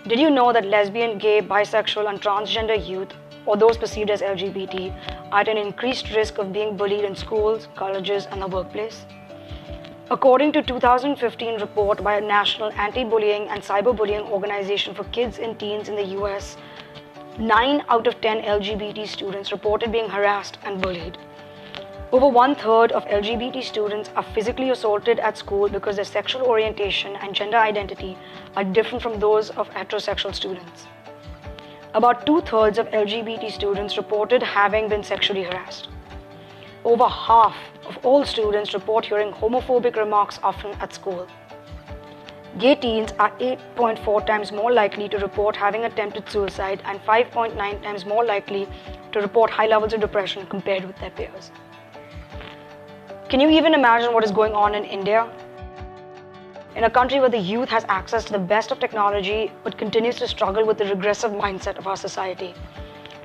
Did you know that lesbian, gay, bisexual, and transgender youth, or those perceived as LGBT, are at an increased risk of being bullied in schools, colleges, and the workplace? According to a 2015 report by a national anti-bullying and cyberbullying organization for kids and teens in the US, 9 out of 10 LGBT students reported being harassed and bullied. Over one-third of LGBT students are physically assaulted at school because their sexual orientation and gender identity are different from those of heterosexual students. About two-thirds of LGBT students reported having been sexually harassed. Over half of all students report hearing homophobic remarks often at school. Gay teens are 8.4 times more likely to report having attempted suicide and 5.9 times more likely to report high levels of depression compared with their peers. Can you even imagine what is going on in India? In a country where the youth has access to the best of technology but continues to struggle with the regressive mindset of our society.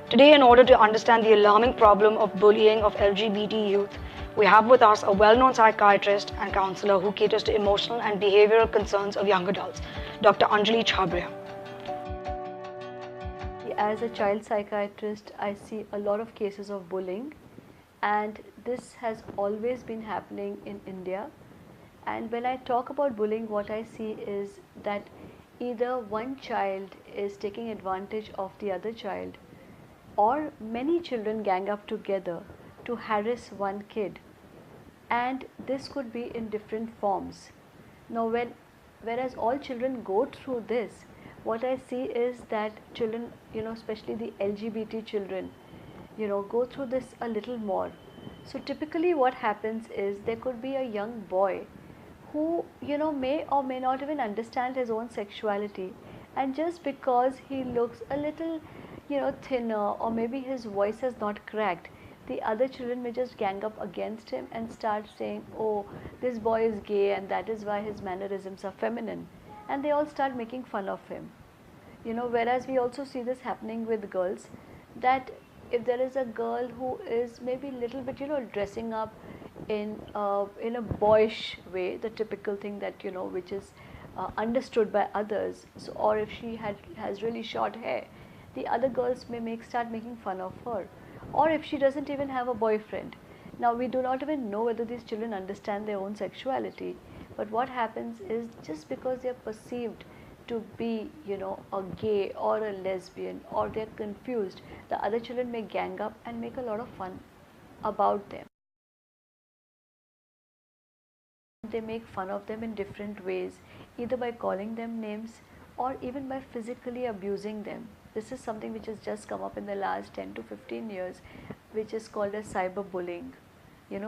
Today, in order to understand the alarming problem of bullying of LGBT youth, we have with us a well-known psychiatrist and counselor who caters to emotional and behavioral concerns of young adults, Dr. Anjali Chhabria. As a child psychiatrist, I see a lot of cases of bullying. And this has always been happening in India. And when I talk about bullying, what I see is that either one child is taking advantage of the other child, or many children gang up together to harass one kid. And this could be in different forms. Now, whereas all children go through this, what I see is that children, especially the LGBT children, go through this a little more. So typically what happens is there could be a young boy who, may or may not even understand his own sexuality, and just because he looks a little, thinner, or maybe his voice has not cracked, the other children may just gang up against him and start saying, oh, this boy is gay and that is why his mannerisms are feminine, and they all start making fun of him. Whereas we also see this happening with girls, that if there is a girl who is maybe a little bit, dressing up in a boyish way, the typical thing that, which is understood by others, so, or if she has really short hair, the other girls may start making fun of her. Or if she doesn't even have a boyfriend. Now, we do not even know whether these children understand their own sexuality, but what happens is, just because they are perceived to be, a gay or a lesbian, or they're confused, the other children may gang up and make a lot of fun about them. They make fun of them in different ways, either by calling them names or even by physically abusing them. This is something which has just come up in the last 10 to 15 years, which is called as cyberbullying.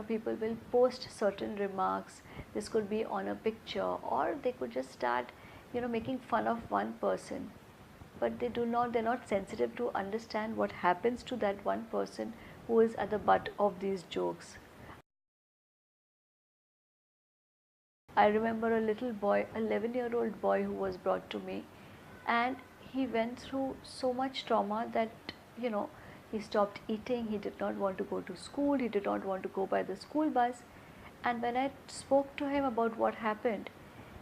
People will post certain remarks. This could be on a picture, or they could just start making fun of one person, but they're not sensitive to understand what happens to that one person who is at the butt of these jokes. I remember a little boy, 11-year-old boy, who was brought to me, and he went through so much trauma that, he stopped eating, he did not want to go to school, he did not want to go by the school bus. And when I spoke to him about what happened,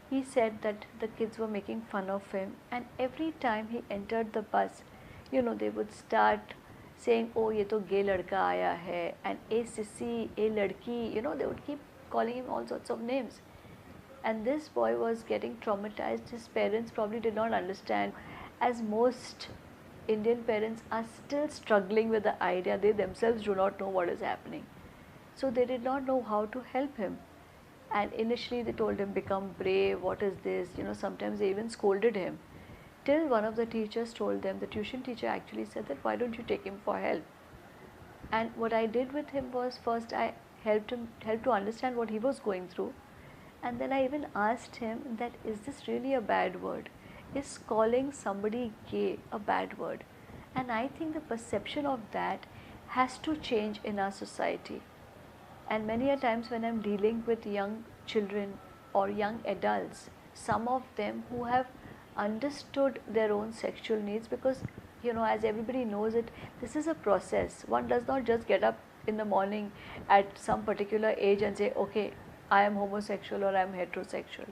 he said that the kids were making fun of him, and every time he entered the bus, they would start saying, oh, ye to gay ladka aaya hai, and a sissy, a ladki, they would keep calling him all sorts of names. And this boy was getting traumatized. His parents probably did not understand, as most Indian parents are still struggling with the idea. They themselves do not know what is happening. So they did not know how to help him. And initially they told him, become brave, what is this? Sometimes they even scolded him. Till one of the teachers told them, the tuition teacher actually said that, why don't you take him for help? And what I did with him was, first I helped to understand what he was going through. And then I even asked him that, is this really a bad word? Is calling somebody gay a bad word? And I think the perception of that has to change in our society. And many a times when I'm dealing with young children or young adults, some of them who have understood their own sexual needs, because, as everybody knows it, this is a process. One does not just get up in the morning at some particular age and say, okay, I am homosexual or I am heterosexual.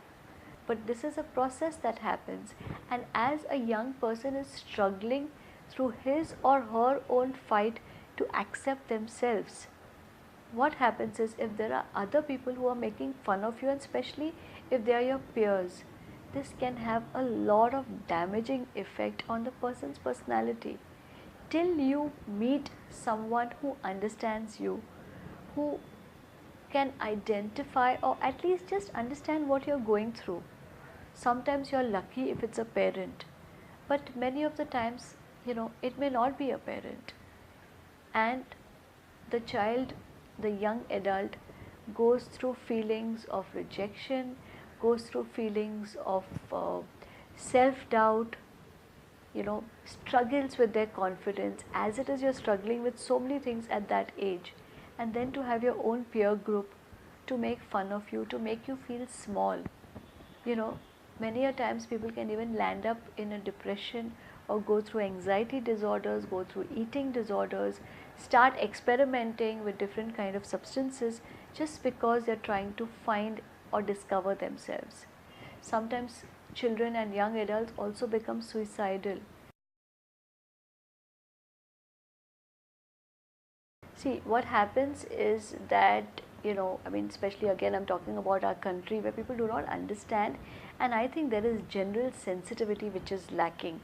but this is a process that happens. And as a young person is struggling through his or her own fight to accept themselves, what happens is, if there are other people who are making fun of you, and especially if they are your peers, this can have a lot of damaging effect on the person's personality. Till you meet someone who understands you, who can identify or at least just understand what you're going through. Sometimes you're lucky if it's a parent, but many of the times, it may not be a parent. And the child, the young adult, goes through feelings of rejection, goes through feelings of self-doubt, struggles with their confidence. As it is, you're struggling with so many things at that age, and then to have your own peer group to make fun of you, to make you feel small. Many a times people can even land up in a depression or go through anxiety disorders, go through eating disorders, start experimenting with different kind of substances just because they're trying to find or discover themselves. Sometimes children and young adults also become suicidal. See, what happens is that, especially again, I'm talking about our country where people do not understand, and I think there is general sensitivity which is lacking,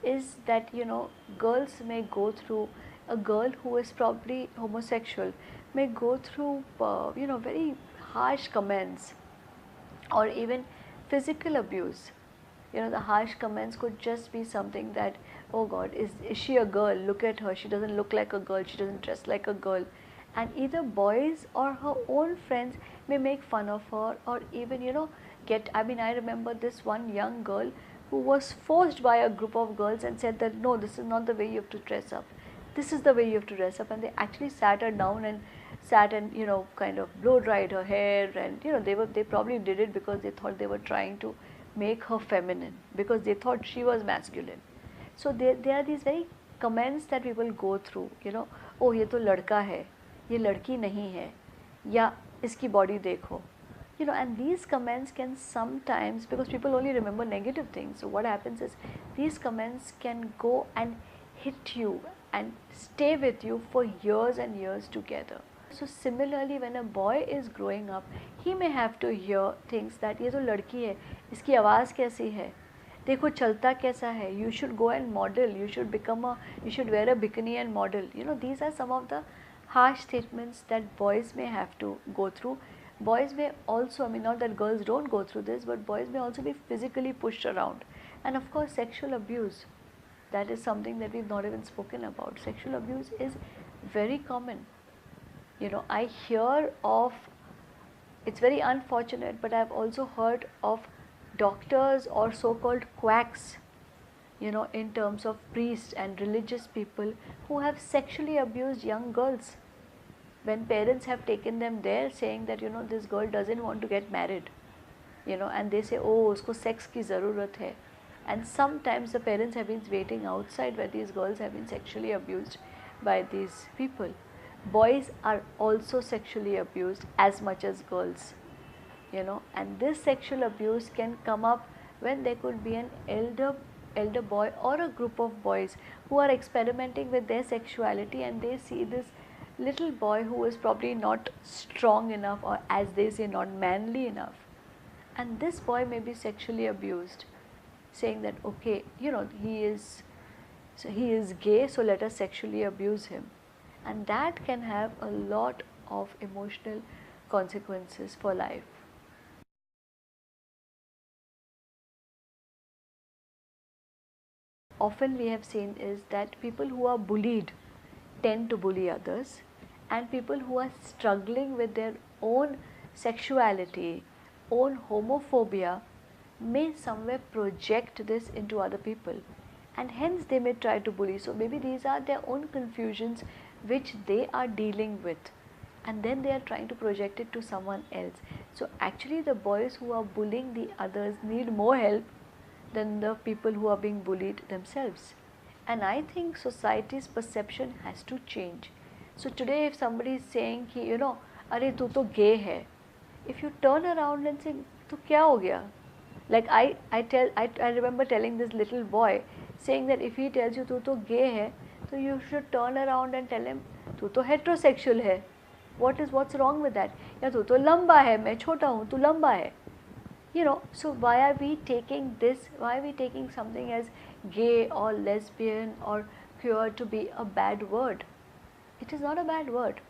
is that, girls may go through, a girl who is probably homosexual may go through, very harsh comments or even physical abuse. The harsh comments could just be something that, oh God, is she a girl? Look at her, she doesn't look like a girl, she doesn't dress like a girl. And either boys or her own friends may make fun of her, or even, I remember this one young girl who was forced by a group of girls and said that, no, this is not the way you have to dress up. This is the way you have to dress up. And they actually sat her down and kind of blow dried her hair, and they probably did it because they thought they were trying to make her feminine, because they thought she was masculine. So there are these very comments that people go through, oh ये तो लड़का है, ये लड़की नहीं है, या इसकी body देखो, and these comments can sometimes, because people only remember negative things, so what happens is these comments can go and hit you and stay with you for years and years together. So similarly, when a boy is growing up, he may have to hear things that ये तो लड़की है, इसकी आवाज़ कैसी है, देखो चलता कैसा है, you should go and model, you should wear a bikini and model. These are some of the harsh statements that boys may have to go through. Boys may also, not that girls don't go through this, but boys may also be physically pushed around. And of course, sexual abuse. That is something that we've not even spoken about. Sexual abuse is very common. I hear of, it's very unfortunate, but I've also heard of doctors or so-called quacks, in terms of priests and religious people who have sexually abused young girls. When parents have taken them there saying that, this girl doesn't want to get married, and they say, oh, usko sex ki zarurat hai. And sometimes the parents have been waiting outside where these girls have been sexually abused by these people. Boys are also sexually abused as much as girls, and this sexual abuse can come up when there could be an elder boy or a group of boys who are experimenting with their sexuality, and they see this little boy who is probably not strong enough, or as they say, not manly enough, and this boy may be sexually abused, saying that, okay, he is gay, so let us sexually abuse him. And that can have a lot of emotional consequences for life. Often we have seen is that people who are bullied tend to bully others, and people who are struggling with their own sexuality, own homophobia, may somewhere project this into other people, and hence they may try to bully. So maybe these are their own confusions which they are dealing with, and then they are trying to project it to someone else. So actually the boys who are bullying the others need more help than the people who are being bullied themselves. And I think society's perception has to change. So today if somebody is saying कि अरे तू तो gay है, if you turn around and say तो क्या हो गया, Like I remember telling this little boy, saying that if he tells you, "तू तो gay है," so you should turn around and tell him, "तू तो heterosexual है." What's wrong with that? या तू तो लंबा है, मैं छोटा हूँ, तू लंबा है. So why are we taking this? Why are we taking something as gay or lesbian or queer to be a bad word? It is not a bad word.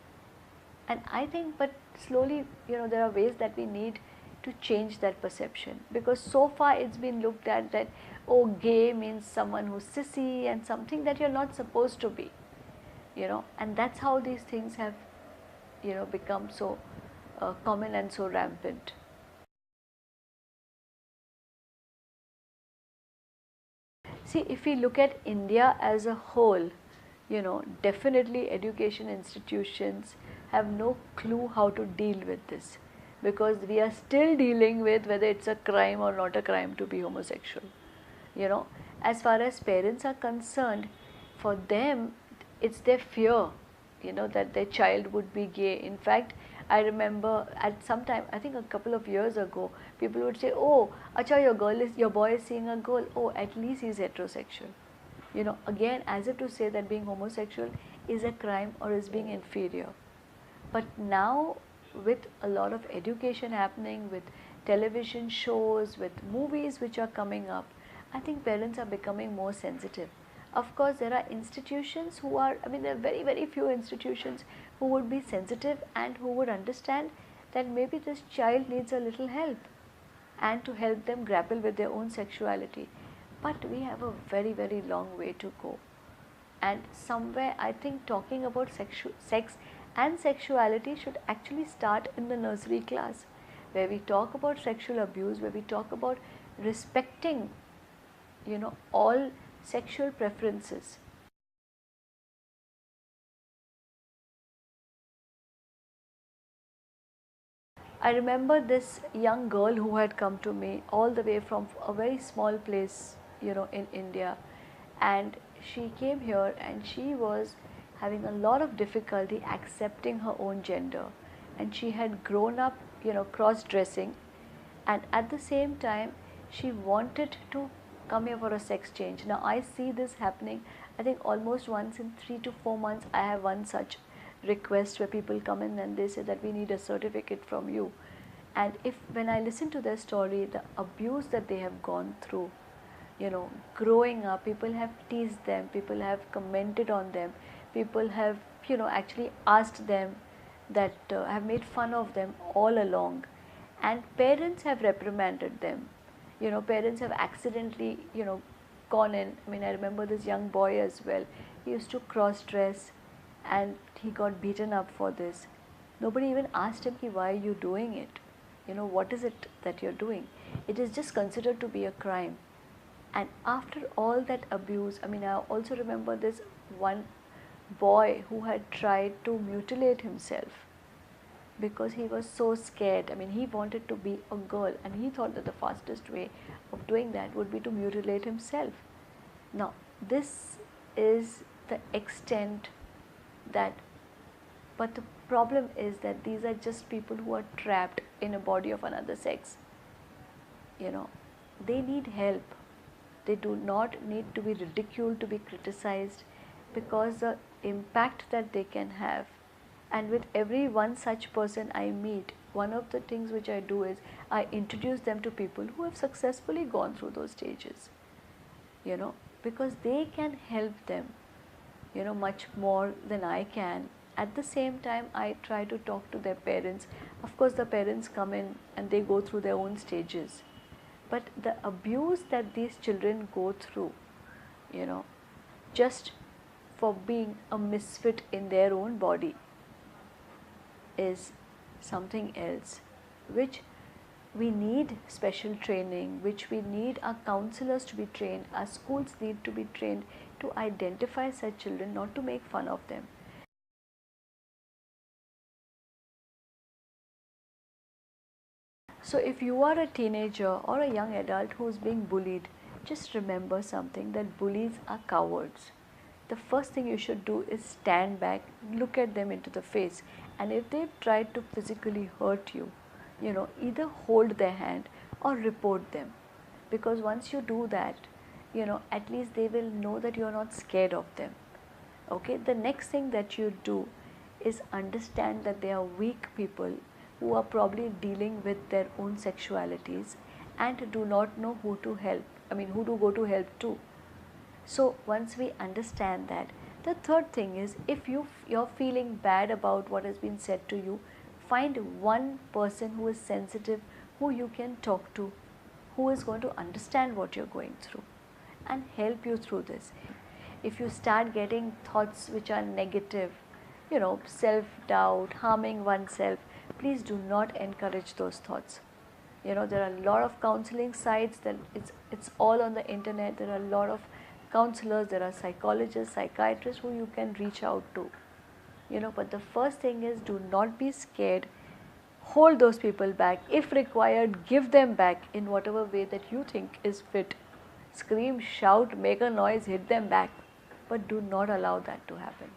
And I think, but slowly, there are ways that we need to change that perception, because so far it's been looked at that, oh, gay means someone who's sissy and something that you're not supposed to be, and that's how these things have, become so common and so rampant. See, if we look at India as a whole, definitely education institutions have no clue how to deal with this, because we are still dealing with whether it's a crime or not a crime to be homosexual. As far as parents are concerned, for them it's their fear, that their child would be gay. In fact, I remember at some time, I think a couple of years ago, people would say, "Oh, acha, your boy is seeing a girl. Oh, at least he's heterosexual." Again, as if to say that being homosexual is a crime or is being inferior. But now, with a lot of education happening, with television shows, with movies which are coming up, I think parents are becoming more sensitive. Of course, there are institutions who are, there are very, very few institutions who would be sensitive and who would understand that maybe this child needs a little help and to help them grapple with their own sexuality. But we have a very, very long way to go. And somewhere I think talking about sex and sexuality should actually start in the nursery class, where we talk about sexual abuse, where we talk about respecting, all sexual preferences. I remember this young girl who had come to me all the way from a very small place, in India, and she came here and she was having a lot of difficulty accepting her own gender, and she had grown up, cross-dressing, and at the same time she wanted to come here for a sex change. Now I see this happening, I think almost once in 3 to 4 months I have one such request where people come in and they say that we need a certificate from you. And when I listen to their story, the abuse that they have gone through, growing up, people have teased them, people have commented on them, people have, actually asked them, that have made fun of them all along, and parents have reprimanded them. Parents have accidentally, gone in. I remember this young boy as well. He used to cross dress and he got beaten up for this. Nobody even asked him, why are you doing it? What is it that you're doing? It is just considered to be a crime. And after all that abuse, I also remember this one boy who had tried to mutilate himself because he was so scared. He wanted to be a girl and he thought that the fastest way of doing that would be to mutilate himself. Now, this is the extent that, but the problem is that these are just people who are trapped in a body of another sex. They need help. They do not need to be ridiculed, to be criticized, because the impact that they can have. And with every one such person I meet, one of the things which I do is I introduce them to people who have successfully gone through those stages, because they can help them, much more than I can. At the same time, I try to talk to their parents. Of course, the parents come in and they go through their own stages. But the abuse that these children go through, just for being a misfit in their own body, is something else, which we need special training, which we need our counselors to be trained, our schools need to be trained to identify such children, not to make fun of them. So if you are a teenager or a young adult who is being bullied, just remember something, that bullies are cowards. The first thing you should do is stand back, look at them into the face, and if they try to physically hurt you, either hold their hand or report them. because once you do that, at least they will know that you're not scared of them. Okay, the next thing that you do is understand that they are weak people who are probably dealing with their own sexualities and do not know who to help, who to go to help to. So once we understand that, the third thing is, if you're feeling bad about what has been said to you, find one person who is sensitive, who you can talk to, who is going to understand what you're going through and help you through this. If you start getting thoughts which are negative, self-doubt, harming oneself, please do not encourage those thoughts. There are a lot of counseling sites, that it's all on the internet. There are a lot of counselors, there are psychologists, psychiatrists who you can reach out to. But the first thing is, do not be scared. Hold those people back. If required, give them back in whatever way that you think is fit. Scream, shout, make a noise, hit them back. But do not allow that to happen.